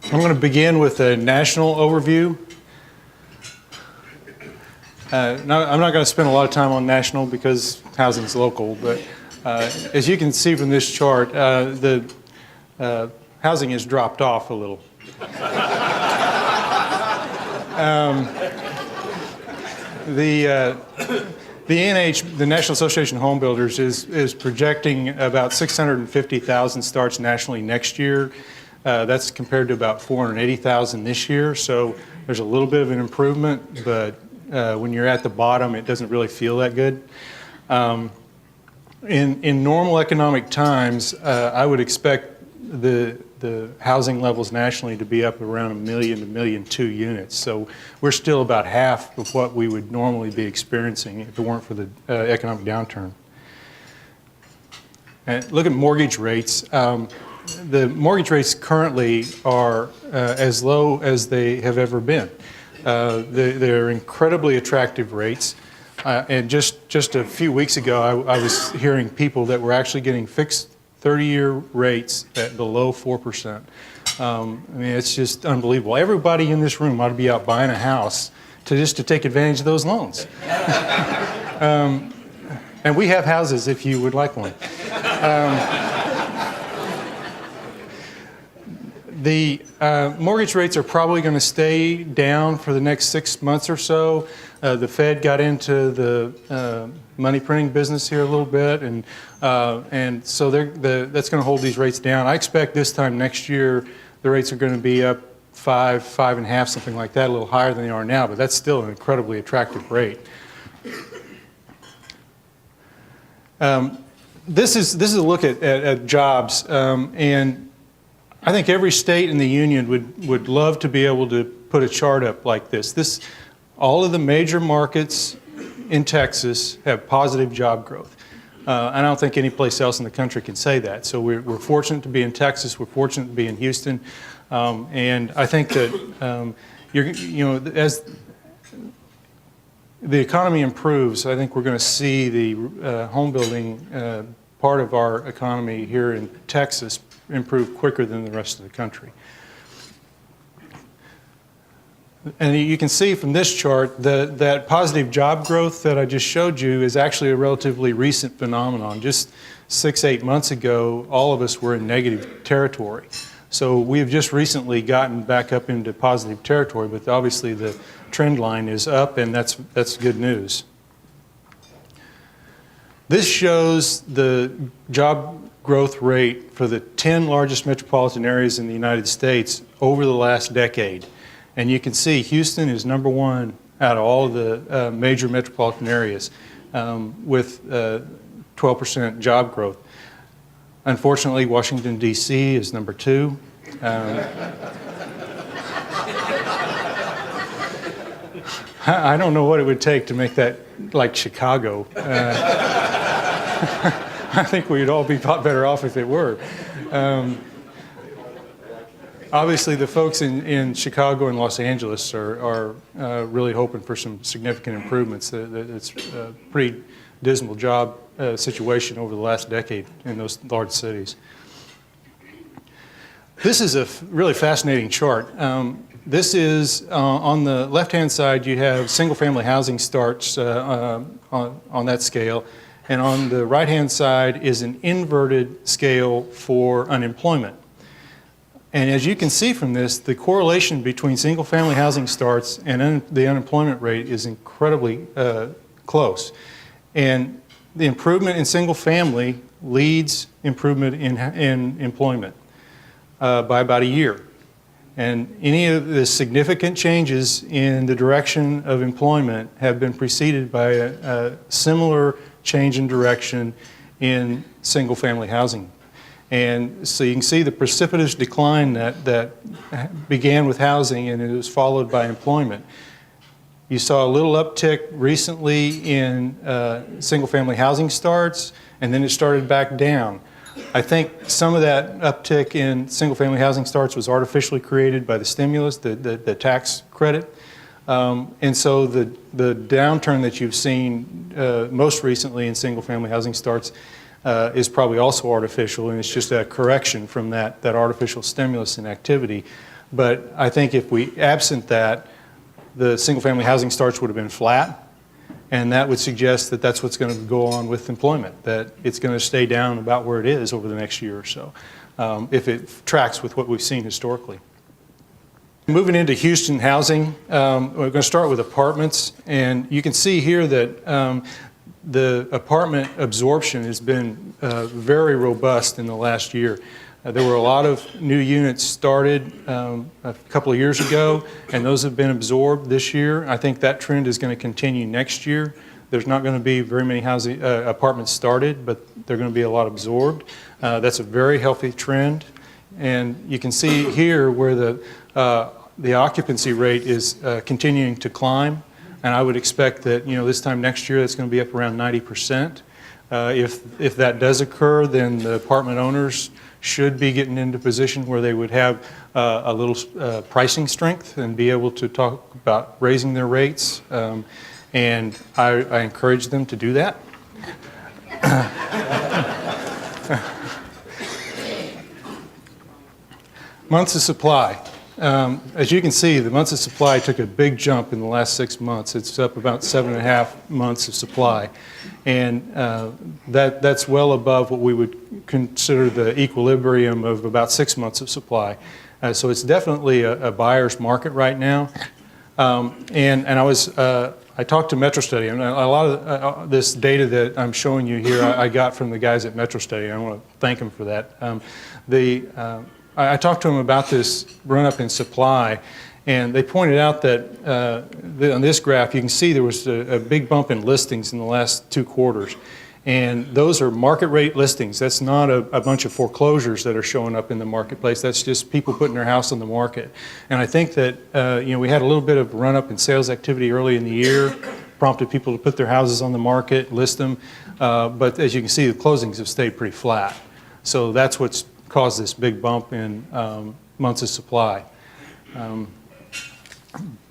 I'm going to begin with a national overview. I'm not going to spend a lot of time on national because housing is local, but as you can see from this chart, the housing has dropped off a little. The NH, the National Association of Home Builders, is projecting about 650,000 starts nationally next year. That's compared to about 480,000 this year, so there's a little bit of an improvement, but when you're at the bottom, it doesn't really feel that good. In normal economic times, I would expect the housing levels nationally to be up around 1 million to 1.2 million units. So we're still about half of what we would normally be experiencing if it weren't for the economic downturn. And look at mortgage rates. The mortgage rates currently are as low as they have ever been. They're incredibly attractive rates. And just a few weeks ago, I was hearing people that were actually getting fixed 30-year rates at below 4%. I mean, it's just unbelievable. Everybody in this room ought to be out buying a house to take advantage of those loans. And we have houses if you would like one. The mortgage rates are probably going to stay down for the next 6 months or so. The Fed got into the money printing business here a little bit, and so that's going to hold these rates down. I expect this time next year the rates are going to be up 5.5, something like that, a little higher than they are now, but that's still an incredibly attractive rate. This is a look at jobs, and I think every state in the union would love to be able to put a chart up like this. All of the major markets in Texas have positive job growth. I don't think any place else in the country can say that. So we're fortunate to be in Texas. We're fortunate to be in Houston, and I think that as the economy improves, I think we're going to see the home building part of our economy here in Texas improve quicker than the rest of the country. And you can see from this chart that positive job growth that I just showed you is actually a relatively recent phenomenon. Just 6-8 months ago, all of us were in negative territory. So we have just recently gotten back up into positive territory, but obviously the trend line is up, and that's good news. This shows the job growth rate for the 10 largest metropolitan areas in the United States over the last decade. And you can see Houston is number one out of all of the major metropolitan areas with 12% job growth. Unfortunately, Washington, D.C. is number two. I don't know what it would take to make that like Chicago. I think we'd all be better off if it were. Obviously, the folks in Chicago and Los Angeles are really hoping for some significant improvements. It's a pretty dismal job situation over the last decade in those large cities. This is a really fascinating chart. This is, on the left-hand side, you have single-family housing starts on that scale. And on the right-hand side is an inverted scale for unemployment. And as you can see from this, the correlation between single-family housing starts and the unemployment rate is incredibly close. And the improvement in single-family leads improvement in employment by about a year. And any of the significant changes in the direction of employment have been preceded by a similar change in direction in single-family housing. And so you can see the precipitous decline that began with housing, and it was followed by employment. You saw a little uptick recently in single-family housing starts, and then it started back down. I think some of that uptick in single-family housing starts was artificially created by the stimulus, the tax credit. And so the downturn that you've seen most recently in single-family housing starts is probably also artificial, and it's just a correction from that artificial stimulus and activity. But I think if we absent that, the single-family housing starts would have been flat, and that would suggest that that's what's going to go on with employment, that it's going to stay down about where it is over the next year or so, if it tracks with what we've seen historically. Moving into Houston housing, we're going to start with apartments, and you can see here that the apartment absorption has been very robust in the last year. There were a lot of new units started a couple of years ago, and those have been absorbed this year. I think that trend is going to continue next year. There's not going to be very many housing apartments started, but they're going to be a lot absorbed. That's a very healthy trend, and you can see here where the occupancy rate is continuing to climb, and I would expect that this time next year it's going to be up around 90%. If that does occur, then the apartment owners should be getting into a position where they would have a little pricing strength and be able to talk about raising their rates. And I encourage them to do that. Months of supply. As you can see, the months of supply took a big jump in the last 6 months. It's up about 7.5 months of supply. And that's well above what we would consider the equilibrium of about 6 months of supply. So it's definitely a buyer's market right now. And I talked to MetroStudy, and a lot of this data that I'm showing you here I got from the guys at MetroStudy. I want to thank them for that. I talked to them about this run-up in supply, and they pointed out that on this graph you can see there was a big bump in listings in the last 2 quarters. And those are market rate listings. That's not a bunch of foreclosures that are showing up in the marketplace. That's just people putting their house on the market. And I think that we had a little bit of run-up in sales activity early in the year, prompted people to put their houses on the market, list them. But as you can see, the closings have stayed pretty flat. So that's what's caused this big bump in months of supply.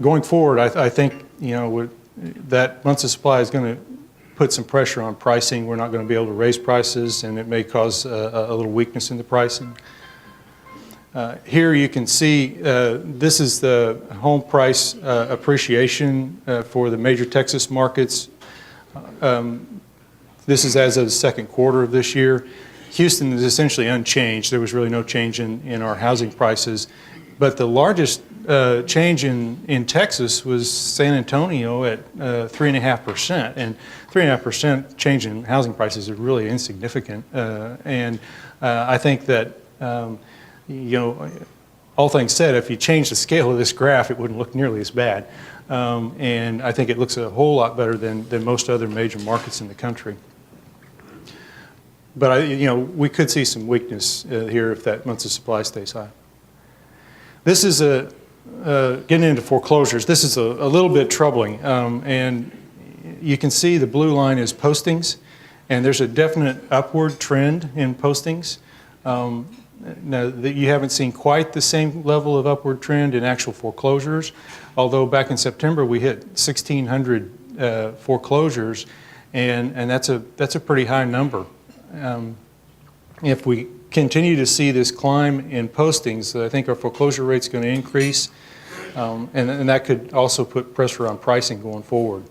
Going forward, I think that months of supply is going to put some pressure on pricing. We're not going to be able to raise prices, and it may cause a little weakness in the pricing. Here you can see this is the home price appreciation for the major Texas markets. This is as of the second quarter of this year. Houston is essentially unchanged. There was really no change in our housing prices. But the largest change in Texas was San Antonio at 3.5%. And 3.5% change in housing prices is really insignificant. And I think that, all things said, if you change the scale of this graph, it wouldn't look nearly as bad. And I think it looks a whole lot better than most other major markets in the country. But we could see some weakness here if that months of supply stays high. This is getting into foreclosures. This is a little bit troubling, and you can see the blue line is postings, and there's a definite upward trend in postings. Now, you haven't seen quite the same level of upward trend in actual foreclosures, although back in September we hit 1,600 foreclosures, and that's a pretty high number. If we continue to see this climb in postings, I think our foreclosure rate's going to increase, and that could also put pressure on pricing going forward.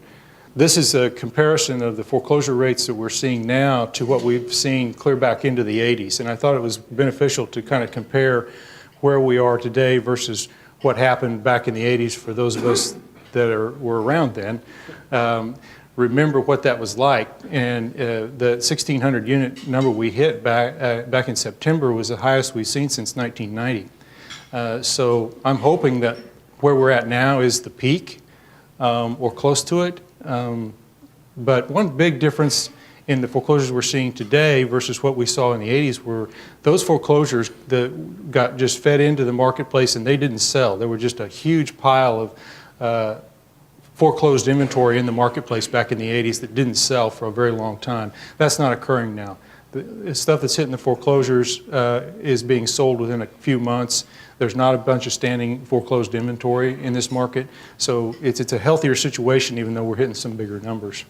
This is a comparison of the foreclosure rates that we're seeing now to what we've seen clear back into the 80s, and I thought it was beneficial to kind of compare where we are today versus what happened back in the 80s for those of us that were around then. Remember what that was like, and the 1,600 unit number we hit back in September was the highest we've seen since 1990. So I'm hoping that where we're at now is the peak or close to it. But one big difference in the foreclosures we're seeing today versus what we saw in the 80s were those foreclosures that got just fed into the marketplace and they didn't sell. There were just a huge pile of foreclosed inventory in the marketplace back in the 80s that didn't sell for a very long time. That's not occurring now. The stuff that's hitting the foreclosures is being sold within a few months. There's not a bunch of standing foreclosed inventory in this market. So it's a healthier situation even though we're hitting some bigger numbers.